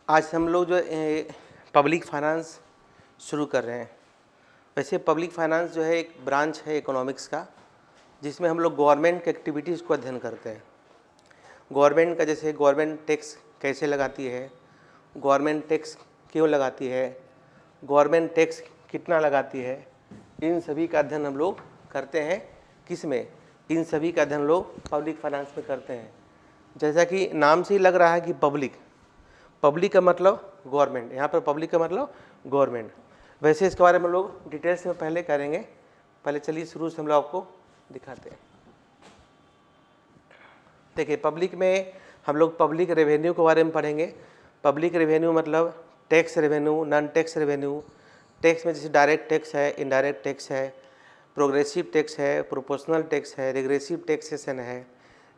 आज हम लोग जो पब्लिक फाइनेंस शुरू कर रहे हैं। वैसे पब्लिक फाइनेंस जो है एक ब्रांच है इकोनॉमिक्स का, जिसमें हम लोग गवर्नमेंट की एक्टिविटीज़ को अध्ययन करते हैं। गवर्नमेंट का जैसे गवर्नमेंट टैक्स कैसे लगाती है, गवर्नमेंट टैक्स क्यों लगाती है, गवर्नमेंट टैक्स कितना लगाती है, इन सभी का अध्ययन हम लोग करते हैं। किस में? इन सभी का अध्ययन लोग पब्लिक फाइनेंस में करते हैं। जैसा कि नाम से ही लग रहा है कि पब्लिक का मतलब गवर्नमेंट, यहाँ पर पब्लिक का मतलब गवर्नमेंट। वैसे इसके बारे में लोग डिटेल्स में पहले करेंगे। पहले चलिए शुरू से हम लोग आपको दिखाते हैं। देखिए, पब्लिक में हम लोग पब्लिक रेवेन्यू के बारे में पढ़ेंगे। पब्लिक रेवेन्यू मतलब tax revenue, non tax revenue. Tax में जैसे डायरेक्ट टैक्स है, इनडायरेक्ट टैक्स है, प्रोग्रेसिव टैक्स है, प्रोपोर्शनल टैक्स है, रिग्रेसिव टैक्सेशन है,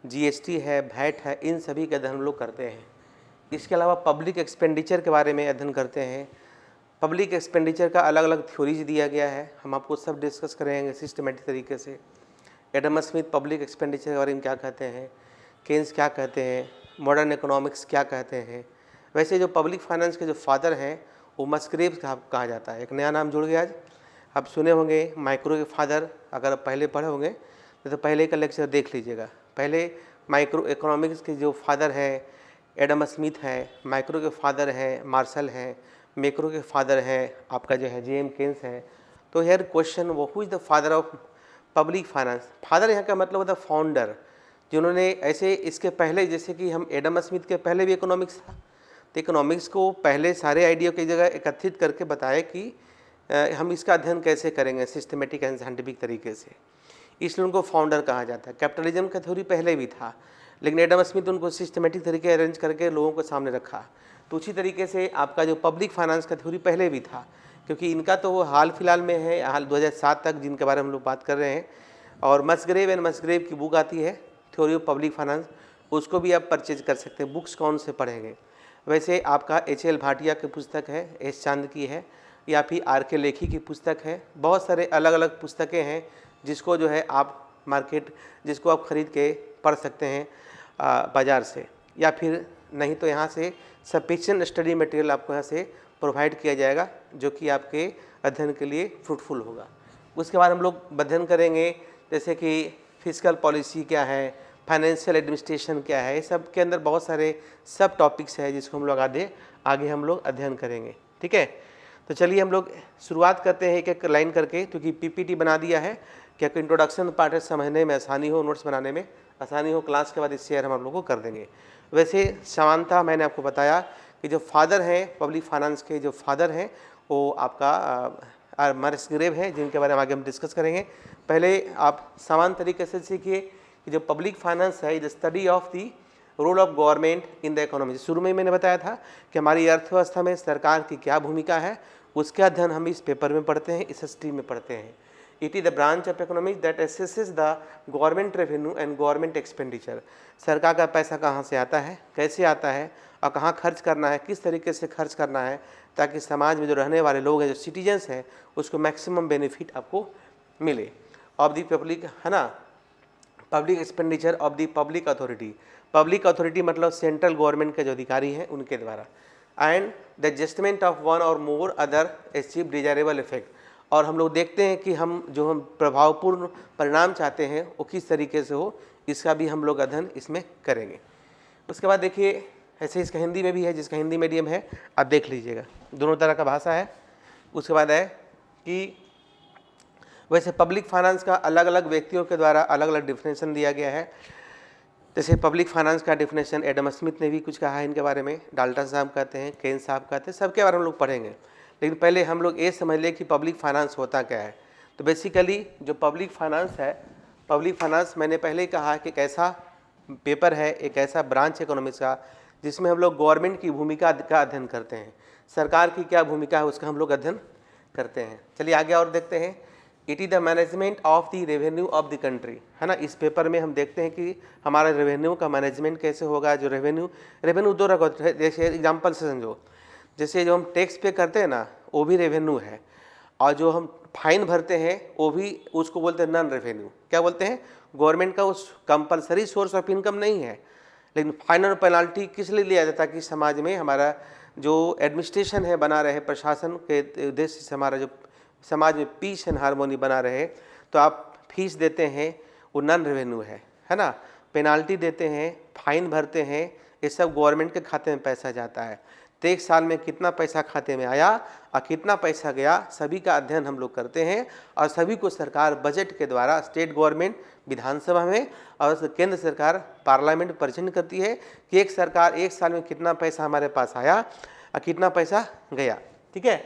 जीएसटी है, वैट है, इन सभी का अध्ययन हम लोग करते हैं। इसके अलावा पब्लिक एक्सपेंडिचर के बारे में अध्ययन करते हैं। पब्लिक एक्सपेंडिचर का अलग अलग थ्योरीज दिया गया है, हम आपको सब डिस्कस करेंगे सिस्टमेटिक तरीके से। एडम स्मिथ पब्लिक एक्सपेंडिचर के बारे में क्या कहते हैं, केन्स क्या कहते हैं, मॉडर्न इकोनॉमिक्स क्या कहते हैं। वैसे जो पब्लिक फाइनेंस के जो फादर हैं वो मस्ग्रेव कहा जाता है। एक नया नाम जुड़ गया आज, आप सुने होंगे माइक्रो के फादर। अगर आप पहले पढ़े होंगे तो पहले का लेक्चर देख लीजिएगा। पहले माइक्रो इकोनॉमिक्स के जो फादर है एडम स्मिथ है, माइक्रो के फादर हैं मार्शल हैं, मैक्रो के फादर हैं आपका जो है जेम केन्स है। तो हेयर क्वेश्चन, वो who is the father of public finance? Father यहाँ का मतलब होता है फाउंडर, जिन्होंने ऐसे इसके पहले, जैसे कि हम एडम स्मिथ के पहले भी इकोनॉमिक्स था, तो इकोनॉमिक्स को पहले सारे आइडिया की जगह एकत्रित करके बताया कि हम इसका अध्ययन कैसे करेंगे सिस्टमेटिक एंड साइंटिफिक तरीके से, इसलिए उनको फाउंडर कहा जाता है। कैपिटलिज्म का थ्योरी पहले भी था, लेकिन एडम स्मिथ उनको सिस्टमेटिक तरीके अरेंज करके लोगों को सामने रखा। तो उसी तरीके से आपका जो पब्लिक फाइनेंस का थ्योरी पहले भी था, क्योंकि इनका तो वो हाल फिलहाल में है, हाल 2007 तक जिनके बारे में हम लोग बात कर रहे हैं। और मस्ग्रेव एंड मस्ग्रेव की बुक आती है थ्योरी ऑफ पब्लिक फाइनेंस, उसको भी आप परचेज कर सकते हैं। बुक्स कौन से पढ़ेंगे? वैसे आपका एच.एल. भाटिया की पुस्तक है, एस चांद की है, या फिर आर.के. लेखी की पुस्तक है। बहुत सारे अलग अलग पुस्तकें हैं जिसको जो है आप जिसको आप खरीद के पढ़ सकते हैं बाज़ार से, या फिर नहीं तो यहाँ से सफिशिएंट स्टडी मटेरियल आपको यहाँ से प्रोवाइड किया जाएगा, जो कि आपके अध्ययन के लिए फ्रूटफुल होगा। उसके बाद हम लोग अध्ययन करेंगे जैसे कि फिस्कल पॉलिसी क्या है, फाइनेंशियल एडमिनिस्ट्रेशन क्या है, ये सब के अंदर बहुत सारे सब टॉपिक्स हैं जिसको हम लोग आगे हम लोग अध्ययन करेंगे। ठीक है, तो चलिए हम लोग शुरुआत करते हैं एक एक लाइन करके, क्योंकि पीपीटी बना दिया है क्या इंट्रोडक्शन पार्ट है, समझने में आसानी हो, नोट्स बनाने में आसानी हो। क्लास के बाद इस शेयर हम आप लोगों को कर देंगे। वैसे समानता मैंने आपको बताया कि जो फादर हैं पब्लिक फाइनेंस के, जो फादर हैं वो आपका मस्ग्रेव है, जिनके बारे में आगे हम डिस्कस करेंगे। पहले आप समान तरीके से सीखिए कि जो पब्लिक फाइनेंस है, the study of the role of government in the economy. शुरू में मैंने बताया था कि हमारी अर्थव्यवस्था में सरकार की क्या भूमिका है, उसका अध्ययन हम इस पेपर में पढ़ते हैं, इस स्ट्रीम में पढ़ते हैं। It is the branch of economics that assesses the government revenue and government expenditure. सरकार का पैसा कहाँ से आता है, कैसे आता है और कहाँ खर्च करना है, किस तरीके से खर्च करना है, ताकि समाज में जो रहने वाले लोग हैं, जो सिटीजन्स हैं, उसको मैक्सिमम बेनिफिट आपको मिले। ऑफ द पब्लिक है ना, public expenditure of the public authority. Public authority मतलब सेंट्रल गवर्नमेंट के जो अधिकारी हैं उनके द्वारा। And the adjustment of one और more other achieve desirable effect. और हम लोग देखते हैं कि हम प्रभावपूर्ण परिणाम चाहते हैं वो किस तरीके से हो, इसका भी हम लोग अध्ययन इसमें करेंगे। उसके बाद देखिए, ऐसे इसका हिंदी में भी है, जिसका हिंदी मीडियम है आप देख लीजिएगा, दोनों तरह का भाषा है। उसके बाद है कि वैसे पब्लिक फाइनेंस का अलग अलग व्यक्तियों के द्वारा अलग अलग डिफिनेशन दिया गया है। जैसे पब्लिक फाइनेंस का डिफिनेशन एडम स्मिथ ने भी कुछ कहा है इनके बारे में, डाल्टन साहब कहते हैं, केन साहब कहते हैं, सबके बारे में हम लोग पढ़ेंगे। लेकिन पहले हम लोग ये समझ लें कि पब्लिक फाइनेंस होता क्या है। तो बेसिकली जो पब्लिक फाइनेंस है, पब्लिक फाइनेंस मैंने पहले ही कहा कि एक ऐसा पेपर है, एक ऐसा ब्रांच इकोनॉमिक्स का, जिसमें हम लोग गवर्नमेंट की भूमिका का अध्ययन करते हैं, सरकार की क्या भूमिका है उसका हम लोग अध्ययन करते हैं। चलिए आगे और देखते हैं। It is the management of the revenue of the country, है ना। इस पेपर में हम देखते हैं कि हमारा रेवेन्यू का मैनेजमेंट कैसे होगा। जो रेवेन्यू दो रकम है, जैसे एग्जाम्पल से समझो, जैसे जो हम टैक्स पे करते हैं ना, वो भी रेवेन्यू है, और जो हम फाइन भरते हैं वो भी, उसको बोलते हैं नॉन रेवेन्यू। क्या बोलते हैं? गवर्नमेंट का उस कंपलसरी सोर्स ऑफ इनकम नहीं है, लेकिन फाइन और पेनाल्टी किस लिए लिया जाता है कि समाज में हमारा जो एडमिनिस्ट्रेशन है बना रहे, प्रशासन के उद्देश्य से हमारा जो समाज में पीस एंड हारमोनी बना रहे। तो आप फीस देते हैं, वो नॉन रेवेन्यू है ना, पेनाल्टी देते हैं, फाइन भरते हैं, ये सब गवर्नमेंट के खाते में पैसा जाता है। तो एक साल में कितना पैसा खाते में आया और कितना पैसा गया, सभी का अध्ययन हम लोग करते हैं और सभी को सरकार बजट के द्वारा, स्टेट गवर्नमेंट विधानसभा में और केंद्र सरकार पार्लियामेंट प्रेजेंट करती है कि एक सरकार एक साल में कितना पैसा हमारे पास आया और कितना पैसा गया। ठीक है।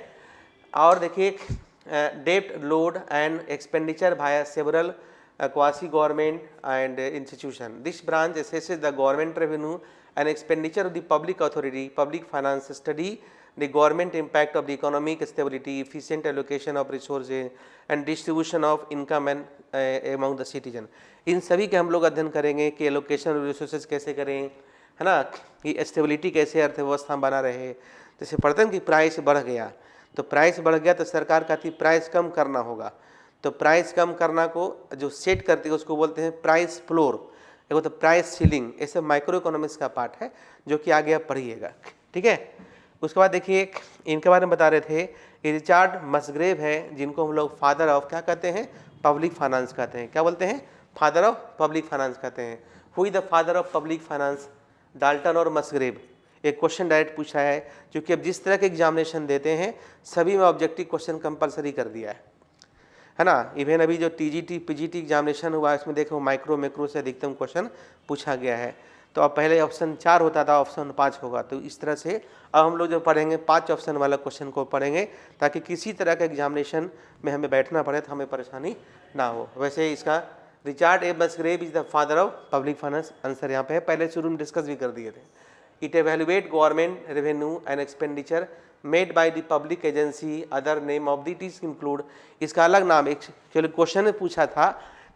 और देखिए debt load and expenditure via several quasi government and institution. This branch assesses the government revenue and expenditure of the public authority, public finance, study the government impact of the economic stability, efficient allocation of resources and distribution of income and among the citizen. इन सभी के हम लोग अध्ययन करेंगे कि allocation of resources कैसे करें, है ना, कि स्टेबिलिटी कैसे अर्थव्यवस्था बना रहे। जैसे पढ़ते हैं कि प्राइस बढ़ गया, तो प्राइस बढ़ गया तो सरकार कहती है प्राइस कम करना होगा, तो प्राइस कम करना को जो सेट करती है उसको बोलते हैं प्राइस फ्लोर, एक होता है प्राइस सीलिंग। ऐसे माइक्रो इकोनॉमिक्स का पार्ट है जो कि आगे आप पढ़िएगा। ठीक है। उसके बाद देखिए इनके बारे में बता रहे थे, रिचर्ड मसग्रेव है जिनको हम लोग फादर ऑफ क्या कहते हैं, पब्लिक फाइनेंस कहते हैं। क्या बोलते हैं, फादर ऑफ पब्लिक फाइनेंस कहते हैं। Who is the father of public finance, Dalton और मसग्रेव। एक क्वेश्चन डायरेक्ट पूछा है, क्योंकि अब जिस तरह के एग्जामिनेशन देते हैं सभी में ऑब्जेक्टिव क्वेश्चन कंपलसरी कर दिया है ना। इवन अभी जो टीजीटी पीजीटी एग्जामिनेशन हुआ इसमें देखो माइक्रो मैक्रो से अधिकतम क्वेश्चन पूछा गया है। तो अब पहले ऑप्शन 4 होता था, ऑप्शन 5 होगा। तो इस तरह से अब हम लोग जो पढ़ेंगे 5 ऑप्शन वाला क्वेश्चन को पढ़ेंगे, ताकि किसी तरह के एग्जामिनेशन में हमें बैठना पड़े तो हमें परेशानी ना हो। वैसे इसका Richard A Musgrave is the father of public finance, answer यहाँ पे है, पहले शुरू में डिस्कस भी कर दिए थे। It evaluate government revenue and expenditure made by the public agency, other name of the it include. इसका अलग नाम एक चलो क्वेश्चन में पूछा था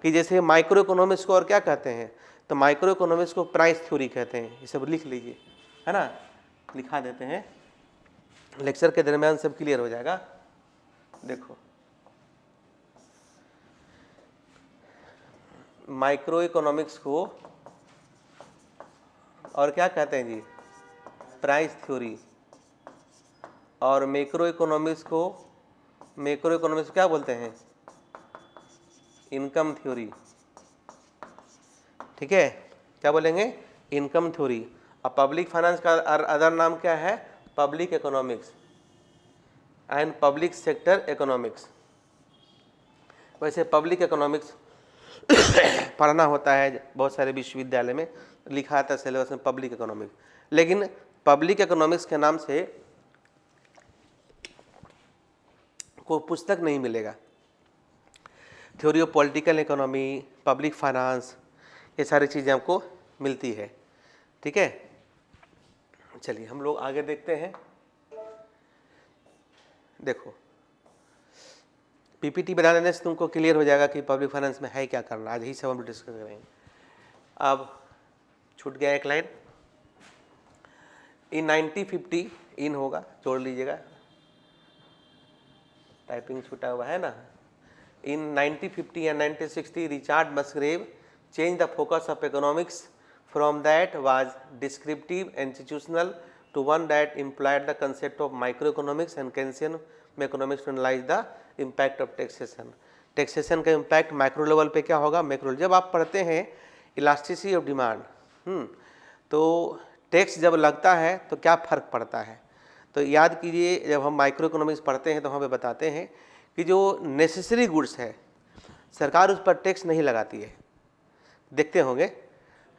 कि जैसे माइक्रो इकोनॉमिक्स को और क्या कहते हैं, तो माइक्रो इकोनॉमिक्स को प्राइस थ्योरी कहते हैं। ये सब लिख लीजिए, है ना, लिखा देते हैं, लेक्चर के दरमियान सब क्लियर हो जाएगा। देखो माइक्रो इकोनॉमिक्स को और क्या कहते हैं जी, प्राइस थ्योरी। और मैक्रो इकोनॉमिक्स को क्या बोलते हैं, इनकम थ्योरी। ठीक है, क्या बोलेंगे, इनकम थ्योरी। अब पब्लिक फाइनेंस का अदर नाम क्या है, public economics and public sector economics. वैसे पब्लिक इकोनॉमिक्स पढ़ना होता है बहुत सारे विश्वविद्यालय में, लिखा आता है सिलेबस में पब्लिक इकोनॉमिक्स, लेकिन पब्लिक इकोनॉमिक्स के नाम से कोई पुस्तक नहीं मिलेगा। Theory of political economy, public finance, ये सारी चीज़ें आपको मिलती है। ठीक है, चलिए हम लोग आगे देखते हैं। देखो पीपीटी बना देने से तुमको क्लियर हो जाएगा कि पब्लिक फाइनेंस में है क्या करना। आज ही सब हम डिस्कस करेंगे। अब छूट गया एक लाइन, इन 1950 इन होगा, जोड़ लीजिएगा, टाइपिंग छूटा हुआ है ना। In 1950 and 1960 Richard Musgrave change the focus of economics from that was descriptive institutional to one that implied the concept of micro economics and Keynesian economics to analyse the impact of taxation. Taxation का impact micro level पे क्या होगा, macro. जब आप पढ़ते हैं elasticity of demand, तो tax जब लगता है तो क्या फ़र्क पड़ता है, तो याद कीजिए जब हम माइक्रो इकोनॉमिक्स पढ़ते हैं तो हमें बताते हैं कि जो नेसेसरी गुड्स है सरकार उस पर टैक्स नहीं लगाती है। देखते होंगे,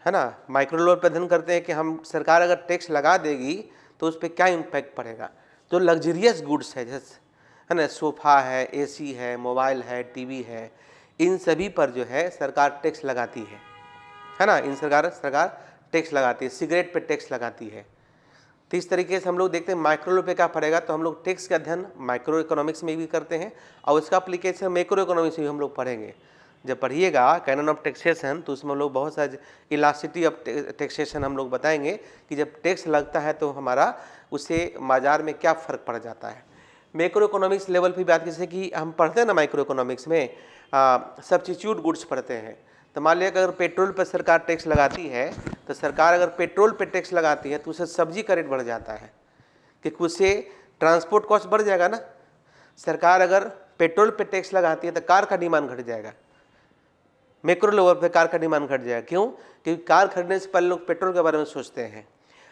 है ना, माइक्रो लेवल पर अध्ययन करते हैं कि हम सरकार अगर टैक्स लगा देगी तो उस पर क्या इम्पैक्ट पड़ेगा। जो लग्जरियस गुड्स है, जैसे है ना, सोफ़ा है, एसी है, मोबाइल है, टीवी है, इन सभी पर जो है सरकार टैक्स लगाती है ना, इन सरकार टैक्स लगाती है। सिगरेट पे टैक्स लगाती है। तो इस तरीके से हम लोग देखते हैं माइक्रो लेवल पे क्या पड़ेगा, तो हम लोग टैक्स का अध्ययन माइक्रो इकोनॉमिक्स में भी करते हैं और उसका अप्लीकेशन मैक्रो इकोनॉमिक्स में भी हम लोग पढ़ेंगे। जब पढ़िएगा कैनन ऑफ टैक्सेशन तो उसमें हम लोग बहुत सारे इलास्टिसिटी ऑफ टैक्सेशन हम लोग बताएंगे कि जब टैक्स लगता है तो हमारा उससे बाजार में क्या फ़र्क पड़ जाता है। मैक्रो इकोनॉमिक्स लेवल पर बात जैसे कि हम पढ़ते हैं ना माइक्रो इकोनॉमिक्स में सब्स्टिट्यूट गुड्स पढ़ते हैं, तो मान लिया कि अगर पेट्रोल पर सरकार टैक्स लगाती है, तो सरकार अगर पेट्रोल पे टैक्स लगाती है तो उससे सब्जी का रेट बढ़ जाता है, क्योंकि उससे ट्रांसपोर्ट कॉस्ट बढ़ जाएगा ना। सरकार अगर पेट्रोल पे टैक्स लगाती है तो कार का डिमांड घट जाएगा, मैक्रो लेवल पे कार का डिमांड घट जाएगा। क्यों? क्योंकि कार खरीदने से पहले लोग पेट्रोल के बारे में सोचते हैं।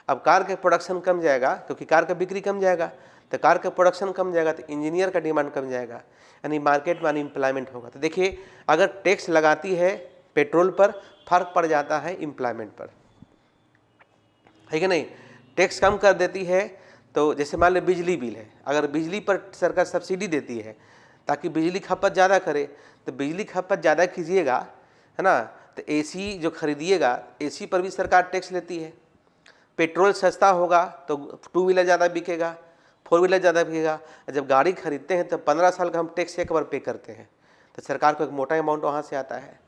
अब कार के प्रोडक्शन कम जाएगा, क्योंकि कार का बिक्री कम जाएगा, तो कार का प्रोडक्शन कम जाएगा तो इंजीनियर का डिमांड कम जाएगा, यानी मार्केट में अनएम्प्लॉयमेंट होगा। तो देखिए, अगर टैक्स लगाती है पेट्रोल पर, फर्क पड़ जाता है एम्प्लॉयमेंट पर, है कि नहीं। टैक्स कम कर देती है तो जैसे मान लो बिजली बिल है, अगर बिजली पर सरकार सब्सिडी देती है ताकि बिजली खपत ज़्यादा करे, तो बिजली खपत ज़्यादा कीजिएगा, है ना, तो एसी जो खरीदिएगा, एसी पर भी सरकार टैक्स लेती है। पेट्रोल सस्ता होगा तो टू व्हीलर ज़्यादा बिकेगा, फोर व्हीलर ज़्यादा बिकेगा। जब गाड़ी खरीदते हैं तो 15 साल का हम टैक्स एक बार पे करते हैं, तो सरकार को एक मोटा अमाउंट वहाँ से आता है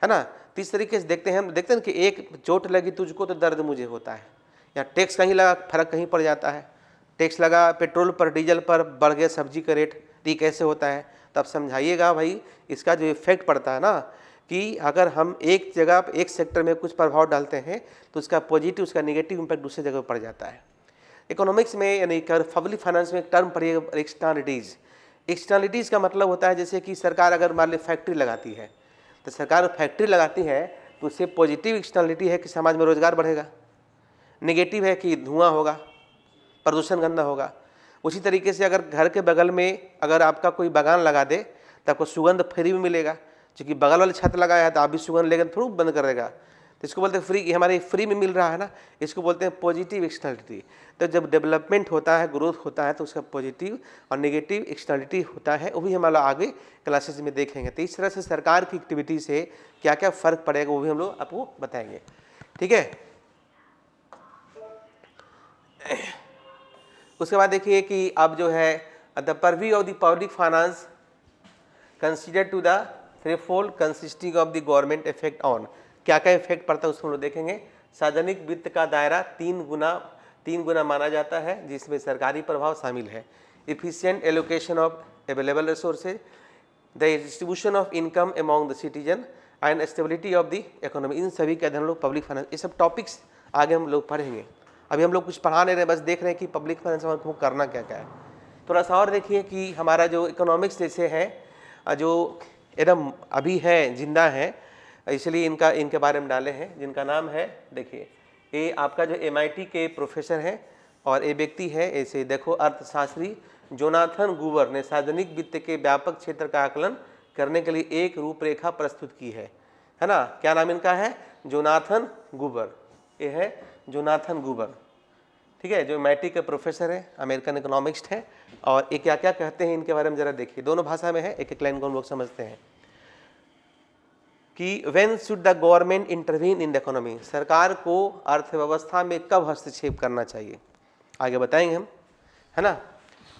ना। तो इस तरीके से देखते हैं हम, देखते हैं कि एक चोट लगी तुझको तो दर्द मुझे होता है, या टैक्स कहीं लगा फर्क कहीं पड़ जाता है। टैक्स लगा पेट्रोल पर, डीजल पर, बढ़ गया सब्जी का रेट, ये कैसे होता है। तब समझाइएगा भाई, इसका जो इफेक्ट पड़ता है ना, कि अगर हम एक जगह एक सेक्टर में कुछ प्रभाव डालते हैं तो उसका पॉजिटिव, उसका नेगेटिव इम्पैक्ट दूसरी जगह पड़ जाता है। इकोनॉमिक्स में यानी पब्लिक फाइनेंस में एक टर्म पढ़िएगा, एक्सटर्नलिटीज़। एक्सटर्नलिटीज़ का मतलब होता है जैसे कि सरकार अगर मान ली फैक्ट्री लगाती है, तो सरकार फैक्ट्री लगाती है तो उससे पॉजिटिव एक्सटर्नलिटी है कि समाज में रोजगार बढ़ेगा, नेगेटिव है कि धुआं होगा, प्रदूषण गंदा होगा। उसी तरीके से अगर घर के बगल में अगर आपका कोई बागान लगा दे तो आपको सुगंध फ्री में मिलेगा, क्योंकि बगल वाले छत लगाया है तो आप भी सुगंध लेकर थोड़ा बंद करेगा। तो इसको बोलते हैं फ्री, हमारे फ्री में मिल रहा है ना, इसको बोलते हैं पॉजिटिव एक्सटर्नलिटी। तो जब डेवलपमेंट होता है, ग्रोथ होता है, तो उसका पॉजिटिव और नेगेटिव एक्सटर्नलिटी होता है, वो भी हम लोग आगे क्लासेस में देखेंगे। तो इस तरह से सरकार की एक्टिविटी से क्या क्या फ़र्क पड़ेगा वो भी हम लोग आपको बताएंगे, ठीक है। उसके बाद देखिए कि अब जो है the purview of the public finance consider to the threshold consisting of the government effect on, क्या क्या इफेक्ट पड़ता है उसको हम लोग देखेंगे। सार्वजनिक वित्त का दायरा तीन गुना माना जाता है, जिसमें सरकारी प्रभाव शामिल है। Efficient allocation of available resources, the distribution of income among the citizen and stability of the economy, इन सभी के अध्ययन हम लोग पब्लिक फाइनेंस, ये सब टॉपिक्स आगे हम लोग पढ़ेंगे। अभी हम लोग कुछ पढ़ा नहीं रहे, बस देख रहे हैं कि पब्लिक फाइनेंस में करना क्या क्या है। थोड़ा सा और देखिए कि हमारा जो इकोनॉमिक्स जैसे है, जो एकदम अभी है, जिंदा है, इसलिए इनके बारे में डाले हैं, जिनका नाम है, देखिए ये आपका जो MIT के प्रोफेसर हैं, और ये व्यक्ति है, ऐसे देखो, अर्थशास्त्री जोनाथन गुबर ने सार्वजनिक वित्त के व्यापक क्षेत्र का आकलन करने के लिए एक रूपरेखा प्रस्तुत की है ना। क्या नाम इनका है? जोनाथन गुबर। ये है जोनाथन गुबर, ठीक है, जो MIT के प्रोफेसर है, अमेरिकन इकोनॉमिस्ट है। और ये क्या क्या कहते हैं इनके बारे में जरा देखिए, दोनों भाषा में है, एक एक लाइन को हम लोग समझते हैं कि when should the government intervene in the economy, सरकार को अर्थव्यवस्था में कब हस्तक्षेप करना चाहिए, आगे बताएंगे हम, है ना।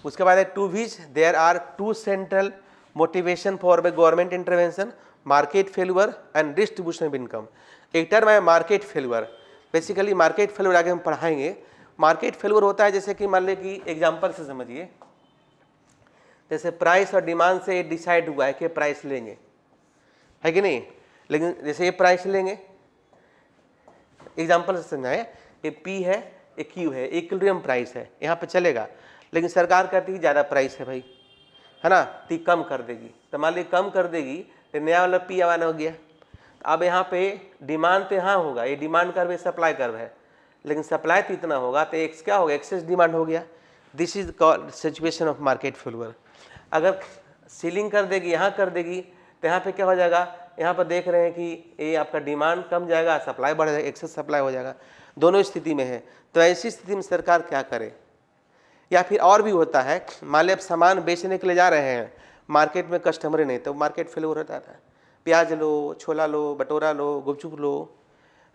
उसके बाद है to which there are two central motivation for the government intervention, market failure and distribution of income. एक टर्म है market failure, basically market failure आगे हम पढ़ाएंगे। मार्केट फेल्यूर होता है जैसे कि मान लें कि एग्जांपल से समझिए, जैसे प्राइस और डिमांड से डिसाइड हुआ है कि प्राइस लेंगे, है कि नहीं, लेकिन जैसे ये प्राइस लेंगे, एग्जांपल से समझाए, ये P है, ये Q है, इक्विलिब्रियम प्राइस है, यहाँ पे चलेगा, लेकिन सरकार कहती है ज़्यादा प्राइस है भाई, है ना, तो कम कर देगी। तो मान ली कम कर देगी तो नया वाला P आवाना हो गया। अब यहाँ पे डिमांड तो यहाँ होगा, ये डिमांड कर्व है, सप्लाई कर्व है, लेकिन सप्लाई तो इतना होगा तो एक्स क्या होगा, एक्सेस डिमांड हो गया। This is called situation of market failure. अगर सीलिंग कर देगी, यहाँ कर देगी, तो यहाँ पे क्या हो जाएगा, यहाँ पर देख रहे हैं कि ये आपका डिमांड कम जाएगा, सप्लाई बढ़ जाएगा, एक्सेस सप्लाई हो जाएगा, दोनों स्थिति में है। तो ऐसी स्थिति में सरकार क्या करे। या फिर और भी होता है, मान लीजिए आप सामान बेचने के लिए जा रहे हैं, मार्केट में कस्टमर ही नहीं, तो मार्केट फेल्यूर होता था। प्याज लो, छोला लो, बटोरा लो, गुपचुप लो,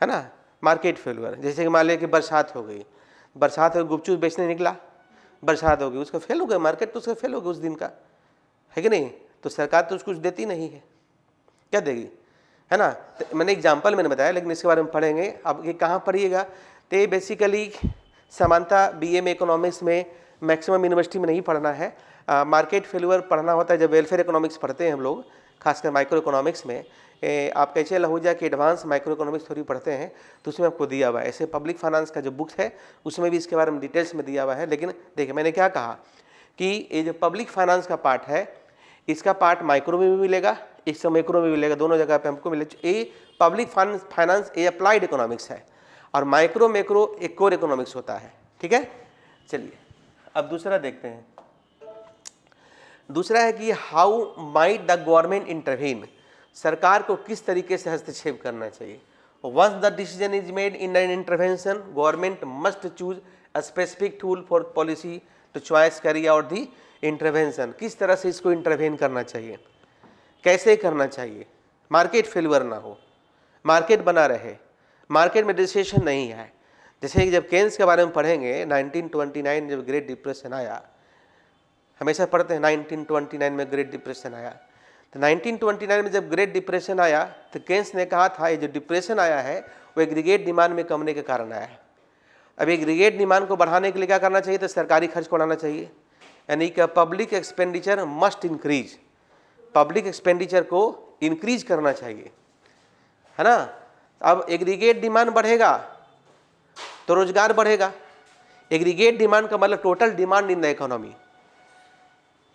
है ना, मार्केट फेल्यूर। जैसे कि मान लिया कि बरसात हो गई, बरसात हो, गुपचुप बेचने निकला, बरसात हो गई, उसका फेल हो गया, मार्केट तो उसका फेल हो गया उस दिन का, है कि नहीं। तो सरकार तो उसको कुछ देती नहीं है, क्या देगी, है ना। तो मैंने एग्जांपल मैंने बताया, लेकिन इसके बारे में पढ़ेंगे। अब ये कहाँ पढ़िएगा, तो ये बेसिकली समानता BA में इकोनॉमिक्स में मैक्सिमम यूनिवर्सिटी में नहीं पढ़ना है। मार्केट फेल्यूर पढ़ना होता है जब वेलफेयर इकोनॉमिक्स पढ़ते हैं हम लोग, खासकर माइक्रो इकोनॉमिक्स में। आप कैसे लहूजा की एडवांस माइक्रो इकोनॉमिक्स थ्योरी पढ़ते हैं तो उसमें आपको दिया हुआ है। ऐसे पब्लिक फाइनेंस का जो बुक है उसमें भी इसके बारे में डिटेल्स में दिया हुआ है। लेकिन देखिए मैंने क्या कहा कि ये जो पब्लिक फाइनेंस का पार्ट है इसका पार्ट माइक्रो में भी मिलेगा, इससे मैक्रो में मिलेगा, दोनों जगह पे हमको मिलेगा। ये पब्लिक फाइनेंस ये अप्लाइड इकोनॉमिक्स है और माइक्रो मैक्रो एक कोर इकोनॉमिक्स होता है। ठीक है, चलिए अब दूसरा देखते हैं। दूसरा है कि how might the government intervene, सरकार को किस तरीके से हस्तक्षेप करना चाहिए। Once the decision is made in an intervention government must choose a specific tool for policy to choice carry out the intervention. किस तरह से इसको इंटरवेन करना चाहिए, कैसे करना चाहिए, मार्केट फेल्यूर ना हो, मार्केट बना रहे, मार्केट में रिसेशन नहीं है। जैसे कि जब केन्स के बारे में पढ़ेंगे 1929 जब ग्रेट डिप्रेशन आया, हमेशा पढ़ते हैं 1929 में ग्रेट डिप्रेशन आया, तो 1929 में जब ग्रेट डिप्रेशन आया तो केन्स ने कहा था ये जो डिप्रेशन आया है वो एग्रीगेट डिमांड में कमी के कारण आया है। अब एग्रीगेट डिमांड को बढ़ाने के लिए क्या करना चाहिए, तो सरकारी खर्च को बढ़ाना चाहिए, यानी कि public expenditure must increase, public expenditure को इंक्रीज करना चाहिए, है ना। अब एग्रीगेट डिमांड बढ़ेगा तो रोजगार बढ़ेगा। एग्रीगेट डिमांड का मतलब total demand in the economy.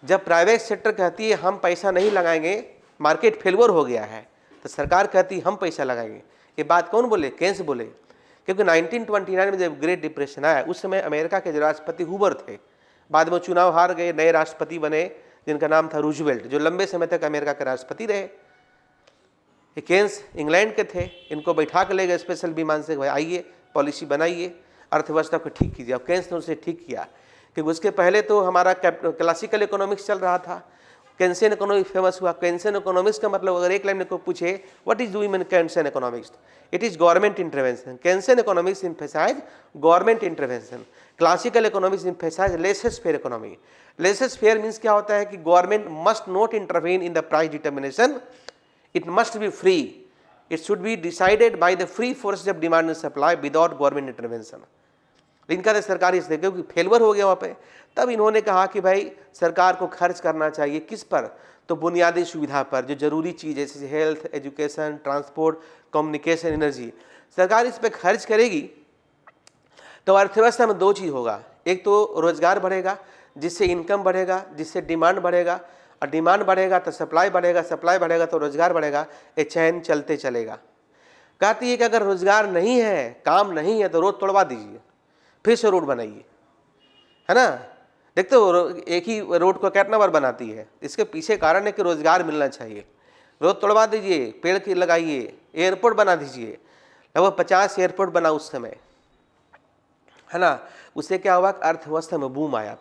जब प्राइवेट सेक्टर कहती है हम पैसा नहीं लगाएंगे, मार्केट फेल्यूर हो गया है, तो सरकार कहती है हम पैसा लगाएंगे। ये बात कौन बोले, केन्स बोले। क्योंकि 1929 में जब ग्रेट डिप्रेशन आया उस समय अमेरिका के जो राष्ट्रपति हुबर थे, बाद में चुनाव हार गए, नए राष्ट्रपति बने जिनका नाम था रूजवेल्ट, जो लंबे समय तक अमेरिका के राष्ट्रपति रहे। ये केन्स इंग्लैंड के थे, इनको बैठा के ले गए स्पेशल विमान से, भाई आइए पॉलिसी बनाइए, अर्थव्यवस्था को ठीक कीजिए। अब केन्स ने उसे ठीक किया, क्योंकि उसके पहले तो हमारा क्लासिकल इकोनॉमिक्स चल रहा था, केन्सियन इकोनॉमिक्स फेमस हुआ। केन्सियन इकोनॉमिक्स का मतलब अगर एक लाइन में कोई पूछे what is doing in Keynesian economics, it is government intervention. Keynesian economics emphasize government intervention, classical economics emphasize laissez faire economy. Laissez faire means क्या होता है कि government must not intervene in the price determination, it must be free, it should be decided by the free force of demand and supply without government intervention. इनका तो सरकारी इसलिए क्योंकि failure हो गया वहाँ पे, तब इन्होंने कहा कि भाई सरकार को खर्च करना चाहिए किस पर, तो बुनियादी सुविधा पर, जो जरूरी चीज़ है जैसे health, education, transport, communication, energy. सरकार इस पर खर्च करेगी तो अर्थव्यवस्था में दो चीज़ होगा, एक तो रोजगार बढ़ेगा जिससे इनकम बढ़ेगा, जिससे डिमांड बढ़ेगा, और डिमांड बढ़ेगा तो सप्लाई बढ़ेगा, सप्लाई बढ़ेगा तो रोजगार बढ़ेगा, ये चैन चलते चलेगा। कहती है कि अगर रोजगार नहीं है, काम नहीं है, तो रोड तोड़वा दीजिए, फिर से रोड बनाइए, है ना। देखते हो एक ही रोड को कितना बार बनाती है, इसके पीछे कारण है कि रोजगार मिलना चाहिए। रोड तोड़वा दीजिए, पेड़ की लगाइए, एयरपोर्ट बना दीजिए, लगभग 50 एयरपोर्ट बना उस समय, है ना। उससे क्या हुआ कि अर्थव्यवस्था में बूम आया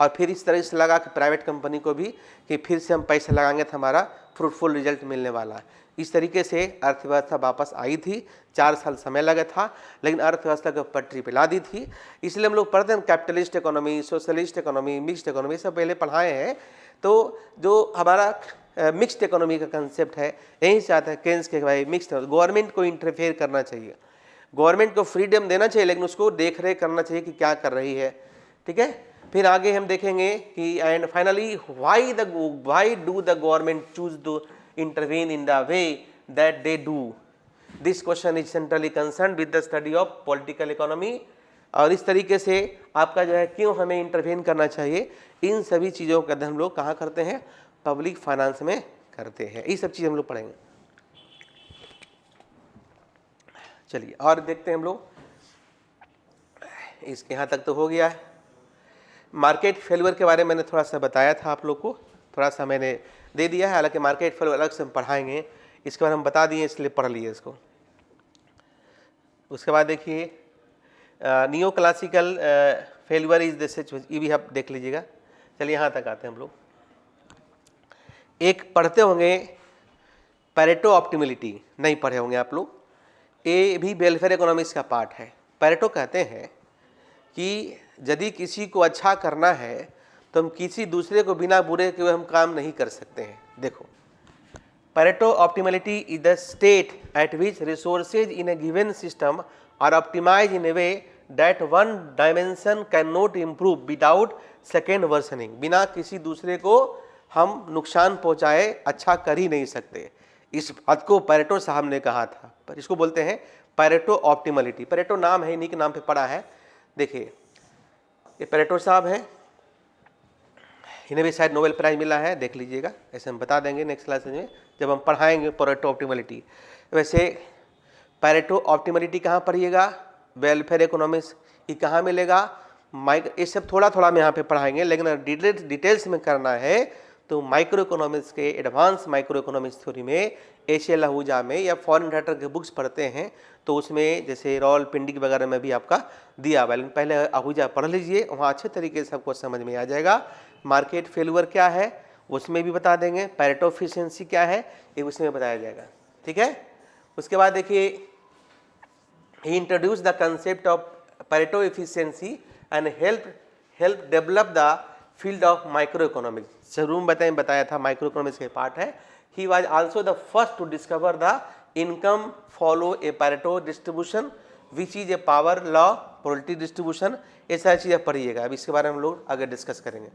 फिर इस तरह से लगा कि प्राइवेट कंपनी को भी कि फिर से हम पैसा लगाएंगे तो हमारा फ्रूटफुल रिजल्ट मिलने वाला है। इस तरीके से अर्थव्यवस्था वापस आई थी, 4 साल समय लगा था, लेकिन अर्थव्यवस्था को पटरी पे ला दी थी। इसलिए हम लोग पढ़ते हैं capitalist economy, socialist economy, mixed economy, सब पहले पढ़ाए हैं। तो जो हमारा मिक्स्ड इकोनॉमी का कंसेप्ट है, यही से आता है केन्स के भाई मिक्स्ड, गवर्नमेंट को इंटरफेयर करना चाहिए, गवर्नमेंट को फ्रीडम देना चाहिए, लेकिन उसको देख रेख करना चाहिए कि क्या कर रही है। ठीक है, फिर आगे हम देखेंगे कि and finally why do the government choose to intervene in the way that they do. This question is centrally concerned with the study of political economy. और इस तरीके से आपका जो है क्यों हमें इंटरवेन करना चाहिए, इन सभी चीज़ों का अध्ययन हम लोग कहाँ करते हैं, पब्लिक फाइनेंस में करते हैं। ये सब चीज़ हम लोग पढ़ेंगे। चलिए और देखते हैं हम लोग, इसके यहाँ तक तो हो गया है। मार्केट फेल्यूर के बारे में मैंने थोड़ा सा बताया था आप लोग को, थोड़ा सा मैंने दे दिया है, हालांकि मार्केट फेल्यूर अलग से हम पढ़ाएंगे, इसके बारे में हम बता दिए इसलिए पढ़ लिए इसको। उसके बाद देखिए neo classical failure is this, ये भी आप देख लीजिएगा। चलिए यहाँ तक आते हैं हम लोग। एक पढ़ते होंगे पैरेटो ऑप्टिमिलिटी, नहीं पढ़े होंगे आप लोग, ये भी वेलफेयर इकोनॉमिक्स का पार्ट है। पैरेटो कहते हैं कि यदि किसी को अच्छा करना है तो हम किसी दूसरे को बिना बुरे के हुए हम काम नहीं कर सकते हैं। देखो, Pareto optimality is the state at which resources in a given system are optimise in a way that one dimension can not improve without second worsening. बिना किसी दूसरे को हम नुकसान पहुंचाए अच्छा कर ही नहीं सकते। इस बात को पैरेटो साहब ने कहा था, पर इसको बोलते हैं पैरेटो ऑप्टिमलिटी। पैरेटो नाम है, इन्हीं के नाम पे पड़ा है। देखिए ये पैरेटो साहब हैं, इन्हें भी शायद नोबेल प्राइज मिला है, देख लीजिएगा, ऐसे हम बता देंगे नेक्स्ट क्लास में जब हम पढ़ाएंगे पैरेटो ऑप्टिमलिटी। वैसे पैरेटो ऑप्टिमलिटी कहाँ पढ़िएगा, वेलफेयर इकोनॉमिक्स, ये कहाँ मिलेगा, ये सब थोड़ा थोड़ा हम यहाँ पे पढ़ाएंगे, लेकिन डिटेल्स में करना है तो माइक्रो इकोनॉमिक्स के एडवांस माइक्रो इकोनॉमिक्स थ्योरी में एशियल आहूजा में या फॉरेन राइटर के बुक्स पढ़ते हैं तो उसमें जैसे रावलपिंडी वगैरह में भी आपका दिया हुआ है, लेकिन पहले आहूजा पढ़ लीजिए, वहाँ अच्छे तरीके से आपको समझ में आ जाएगा। मार्केट फेल्यूर क्या है उसमें भी बता देंगे, पैरेटो एफिशिएंसी क्या है ये उसमें बताया जाएगा, ठीक है। उसके बाद देखिए he introduce the concept of Pareto efficiency and help develop the field of micro economics. जरूर बताया था माइक्रो इकोनॉमिक्स के पार्ट है। He was also the first to discover the income follow a Pareto distribution which is a power law probability distribution. ये सारी चीज़ें पढ़िएगा, अब इसके बारे में हम लोग आगे डिस्कस करेंगे,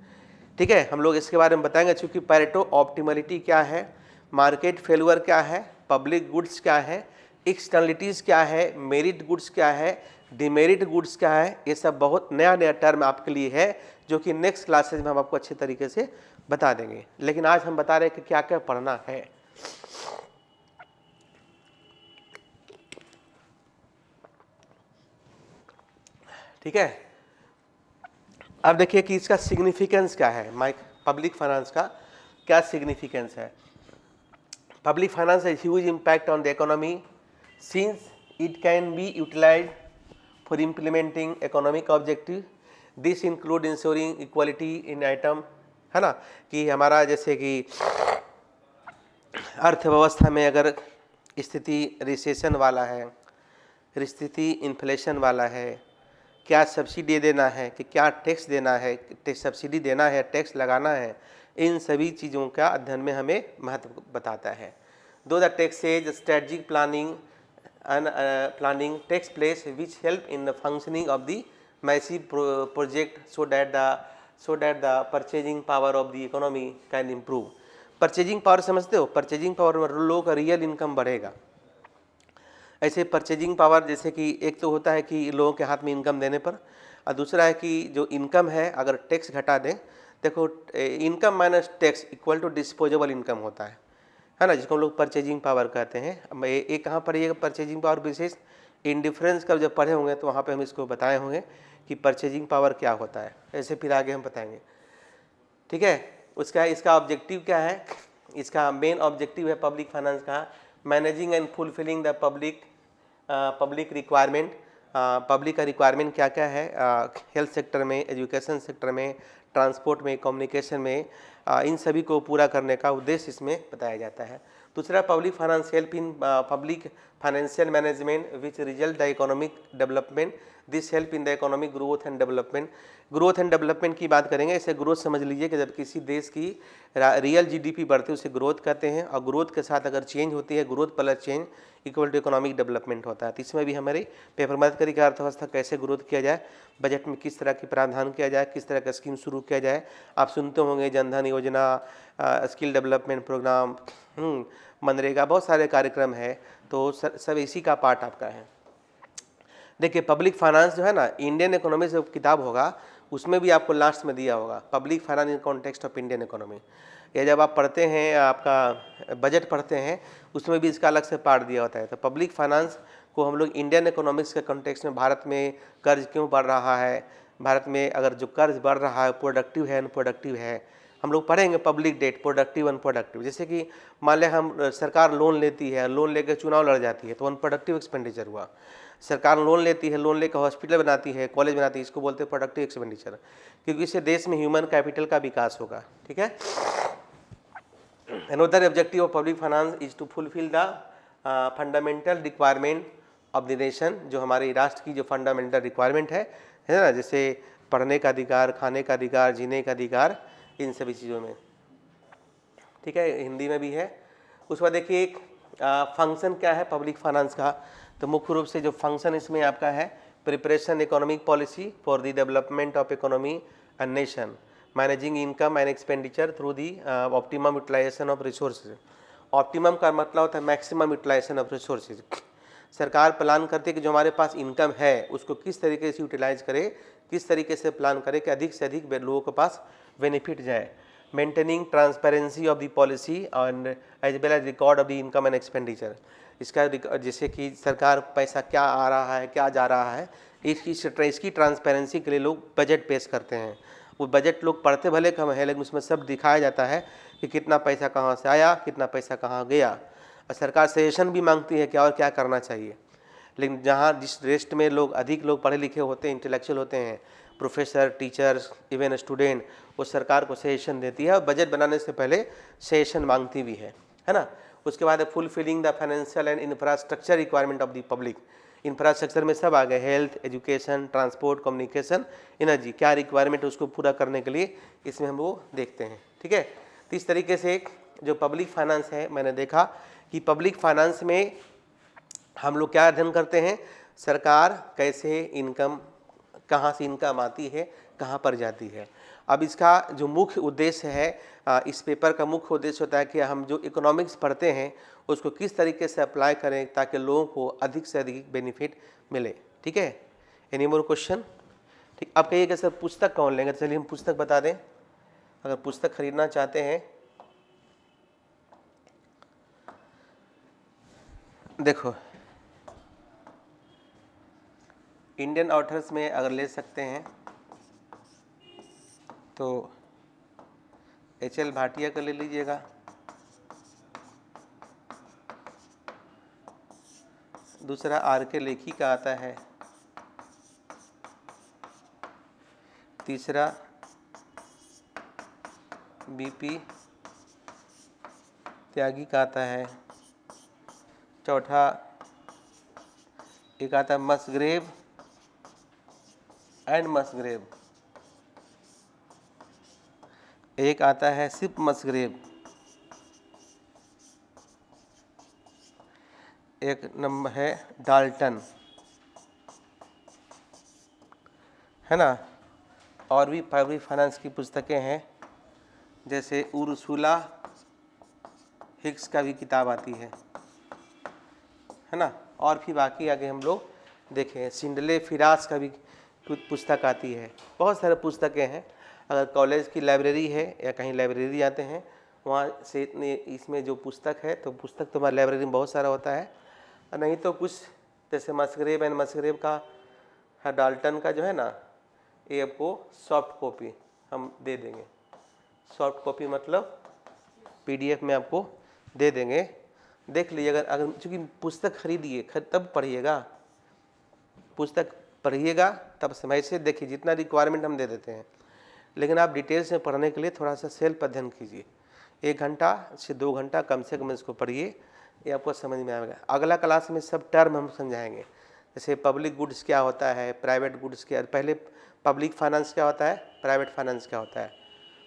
ठीक है। हम लोग इसके बारे में बताएंगे चूँकि पैरेटो ऑप्टिमलिटी क्या है, मार्केट फेल्यूर क्या है, पब्लिक गुड्स क्या है, एक्सटर्नलिटीज़ क्या है, मेरिट गुड्स क्या है, डिमेरिट गुड्स क्या है, ये सब बहुत नया नया टर्म आपके लिए है जो कि नेक्स्ट क्लासेज में हम आपको अच्छे तरीके से बता देंगे। लेकिन आज हम बता रहे हैं कि क्या क्या पढ़ना है, ठीक है। अब देखिए कि इसका सिग्निफिकेंस क्या है, पब्लिक फाइनेंस का क्या सिग्निफिकेंस है। Public finance has huge impact on the economy since it can be utilised for implementing economic objective. This include ensuring equality in item, है ना, कि हमारा जैसे कि अर्थव्यवस्था में अगर स्थिति रिसेशन वाला है, स्थिति इन्फ्लेशन वाला है, क्या सब्सिडी देना है कि क्या टैक्स देना है, सब्सिडी देना है, टैक्स लगाना है, इन सभी चीज़ों का अध्ययन में हमें महत्व बताता है। दो the taxes strategic planning takes place which help in the functioning of the massive project so that the purchasing power of the economy can improve. Purchasing power समझते हो, परचेजिंग पावर में लोगों का रियल इनकम बढ़ेगा। ऐसे purchasing power जैसे कि एक तो होता है कि लोगों के हाथ में इनकम देने पर, और दूसरा है कि जो इनकम है अगर टैक्स घटा दें, देखो income minus tax equal to disposable income होता है ना, जिसको हम लोग परचेजिंग पावर कहते हैं। ये कहाँ पढ़िएगा परचेजिंग पावर विशेष इंडिफरेंस का जब पढ़े होंगे तो वहाँ पे हम इसको बताए होंगे कि परचेजिंग पावर क्या होता है, ऐसे फिर आगे हम बताएंगे, ठीक है। इसका ऑब्जेक्टिव क्या है, इसका मेन ऑब्जेक्टिव है पब्लिक फाइनेंस का managing and fulfilling the public requirement. Public का रिक्वायरमेंट क्या क्या है, हेल्थ सेक्टर में, एजुकेशन सेक्टर में, ट्रांसपोर्ट में, कम्युनिकेशन में, इन सभी को पूरा करने का उद्देश्य इसमें बताया जाता है। दूसरा public finance help in public financial management which result the economic development. This help in the economic growth and development. Growth and development की बात करेंगे, इसे ग्रोथ समझ लीजिए कि जब किसी देश की रियल जीडीपी बढ़ती है उसे ग्रोथ कहते हैं, और ग्रोथ के साथ अगर चेंज होती है, growth plus change equal to economic development होता है। तो इसमें भी हमारी पेपर मदद करेगी अर्थव्यवस्था कैसे ग्रोथ किया जाए, बजट में किस तरह की प्रावधान किया जाए, किस तरह का स्कीम शुरू किया जाए। आप सुनते होंगे जनधन योजना, स्किल डेवलपमेंट प्रोग्राम, मनरेगा, बहुत सारे कार्यक्रम है, तो सब इसी का पार्ट आपका है। देखिए पब्लिक फाइनेंस जो है ना, इंडियन इकोनॉमी जो किताब होगा उसमें भी आपको लास्ट में दिया होगा public finance in context of Indian economy. या जब आप पढ़ते हैं, आपका बजट पढ़ते हैं, उसमें भी इसका अलग से पार्ट दिया होता है। तो पब्लिक फाइनेंस को हम लोग इंडियन इकोनॉमिक्स के कॉन्टेक्स्ट में भारत में कर्ज क्यों बढ़ रहा है, भारत में अगर जो कर्ज बढ़ रहा है प्रोडक्टिव है अनप्रोडक्टिव है, हम लोग पढ़ेंगे पब्लिक डेट प्रोडक्टिव अनप्रोडक्टिव। जैसे कि मान लिया हम सरकार लोन लेती है, लोन लेकर चुनाव लड़ जाती है तो अनप्रोडक्टिव एक्सपेंडिचर हुआ। सरकार लोन लेती है, लोन लेकर हॉस्पिटल बनाती है, कॉलेज बनाती है, इसको बोलते हैं प्रोडक्टिव एक्सपेंडिचर, क्योंकि इससे देश में ह्यूमन कैपिटल का विकास होगा, ठीक है। Another objective of public finance is to fulfil the fundamental requirement of the nation. जो हमारे राष्ट्र की जो फंडामेंटल रिक्वायरमेंट है ना, जैसे पढ़ने का अधिकार, खाने का अधिकार, जीने का अधिकार, इन सभी चीज़ों में, ठीक है, हिंदी में भी है। उसके बाद देखिए एक फंक्शन क्या है पब्लिक फाइनेंस का, तो मुख्य रूप से जो फंक्शन इसमें आपका है preparation economic policy for the development of economy and nation, managing income and expenditure through the optimum utilisation of resources. Optimum का मतलब होता है मैक्सिमम यूटिलाइजेशन ऑफ रिसोर्सेज। सरकार प्लान करती है कि जो हमारे पास इनकम है उसको किस तरीके से यूटिलाइज करे, किस तरीके से प्लान करे कि अधिक से अधिक लोगों के पास बेनिफिट जाए। Maintaining transparency of the policy and as well as record of the income and expenditure. इसका जैसे कि सरकार पैसा क्या आ रहा है, क्या जा रहा है, इसकी ट्रांसपेरेंसी के लिए लोग बजट पेश करते हैं। वो बजट लोग पढ़ते भले कम है, लेकिन उसमें सब दिखाया जाता है कि कितना पैसा कहाँ से आया, कितना पैसा कहाँ गया। और सरकार सजेशन भी मांगती है कि और क्या करना चाहिए। लेकिन जहाँ जिस रेस्ट में लोग अधिक लोग पढ़े लिखे होते हैं, इंटेलेक्चुअल होते हैं, प्रोफेसर, टीचर्स, इवन स्टूडेंट, वो सरकार को सजेशन देती है और बजट बनाने से पहले सजेशन मांगती भी है ना। उसके बाद fulfilling the financial and infrastructure requirement of the public. Infrastructure में सब आ गए, health, education, transport, communication, energy, क्या रिक्वायरमेंट है उसको पूरा करने के लिए इसमें हम वो देखते हैं। ठीक है, तो इस तरीके से जो पब्लिक फाइनेंस है, मैंने देखा कि पब्लिक फाइनेंस में हम लोग क्या अध्ययन करते हैं, सरकार कैसे इनकम, कहाँ से इनकम आती है, कहाँ पर जाती है। अब इसका जो मुख्य उद्देश्य है, इस पेपर का मुख्य उद्देश्य होता है कि हम जो इकोनॉमिक्स पढ़ते हैं उसको किस तरीके से अप्लाई करें ताकि लोगों को अधिक से अधिक बेनिफिट मिले। ठीक है, एनी मोर क्वेश्चन? ठीक, अब कहिए कि सर पुस्तक कौन लेंगे? चलिए हम पुस्तक बता दें। अगर पुस्तक खरीदना चाहते हैं, देखो इंडियन ऑथर्स में अगर ले सकते हैं तो एच.एल. भाटिया का ले लीजिएगा, दूसरा आर.के. लेखी का आता है, तीसरा बी.पी. त्यागी का आता है, चौथा एक आता है मसग्रेव एंड मसग्रेव, एक आता है सिप मसग्रेव, एक नंबर है डाल्टन, है ना। और भी पब्लिक फाइनेंस की पुस्तकें हैं, जैसे उर्सुला हिक्स का भी किताब आती है ना। और भी बाकी आगे हम लोग देखें, सिंडले फिरास का भी कुछ पुस्तक आती है, बहुत सारे पुस्तकें हैं। अगर कॉलेज की लाइब्रेरी है या कहीं लाइब्रेरी जाते हैं वहाँ से इतने इसमें जो पुस्तक है, तो पुस्तक तो हमारी लाइब्रेरी में बहुत सारा होता है। नहीं तो कुछ जैसे मसग्रेव एंड मसग्रेव का है, डाल्टन का जो है ना, ये आपको सॉफ्ट कॉपी हम दे देंगे। सॉफ्ट कॉपी मतलब PDF में आपको दे देंगे, देख लीजिए। अगर चूँकि पुस्तक खरीदिए तब पढ़िएगा, पुस्तक पढ़िएगा तब समय से देखिए, जितना रिक्वायरमेंट हम दे देते हैं। लेकिन आप डिटेल्स में पढ़ने के लिए थोड़ा सा सेल्फ अध्ययन कीजिए, 1 घंटा से 2 घंटा कम से कम इसको पढ़िए, ये आपको समझ में आएगा। अगला क्लास में सब टर्म हम समझाएंगे, जैसे पब्लिक गुड्स क्या होता है, प्राइवेट गुड्स क्या, पहले पब्लिक फाइनेंस क्या होता है, प्राइवेट फाइनेंस क्या होता है,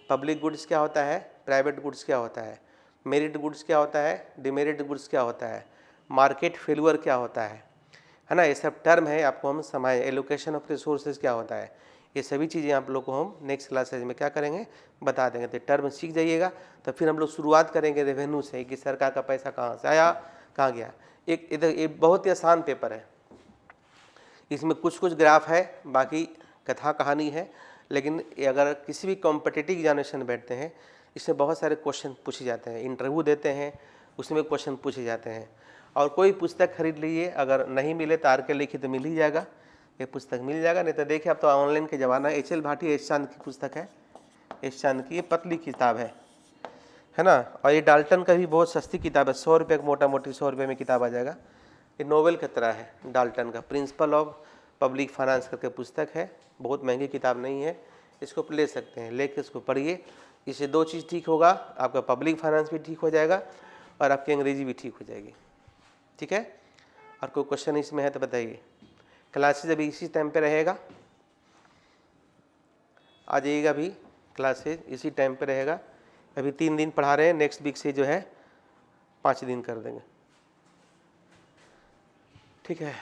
पब्लिक गुड्स क्या होता है, प्राइवेट गुड्स क्या होता है, मेरिट गुड्स क्या होता है, डिमेरिट गुड्स क्या होता है, मार्केट फेल्यूर क्या होता है ना। ये सब टर्म है, आपको हम समझाएं। एलोकेशन ऑफ रिसोर्सेज क्या होता है, ये सभी चीज़ें आप लोग को हम नेक्स्ट क्लासेज में क्या करेंगे, बता देंगे। तो टर्म सीख जाइएगा, तो फिर हम लोग शुरुआत करेंगे रेवेन्यू से कि सरकार का पैसा कहाँ से आया, कहाँ गया। एक इधर ये बहुत ही आसान पेपर है, इसमें कुछ कुछ ग्राफ है, बाकी कथा कहानी है। लेकिन अगर किसी भी कॉम्पिटिटिव एग्जामिनेशन में बैठते हैं, इसमें बहुत सारे क्वेश्चन पूछे जाते हैं, इंटरव्यू देते हैं उसमें क्वेश्चन पूछे जाते हैं। और कोई पुस्तक खरीद लीजिए, अगर नहीं मिले तो आर.के. लेखी तो मिल ही जाएगा, ये पुस्तक मिल जाएगा। नहीं तो देखिए अब तो ऑनलाइन के ज़माना है, एच.एल. भाटिया एस चांद की पुस्तक है, एस चांद की, ये पतली किताब है ना। और ये डाल्टन का भी बहुत सस्ती किताब है, 100 रुपये, मोटा मोटी 100 रुपये में किताब आ जाएगा। ये नोवेल की तरह है, डाल्टन का प्रिंसिपल ऑफ पब्लिक फाइनेंस करके पुस्तक है, बहुत महंगी किताब नहीं है, इसको ले सकते हैं, लेके इसको पढ़िए। इससे 2 चीज़ ठीक होगा, आपका पब्लिक फाइनेंस भी ठीक हो जाएगा और आपकी अंग्रेजी भी ठीक हो जाएगी। ठीक है, और कोई क्वेश्चन इसमें है तो बताइए। क्लासेज अभी इसी टाइम पे रहेगा, आ जाइएगा, अभी क्लासेज इसी टाइम पे रहेगा। अभी 3 दिन पढ़ा रहे हैं, नेक्स्ट वीक से जो है 5 दिन कर देंगे। ठीक है।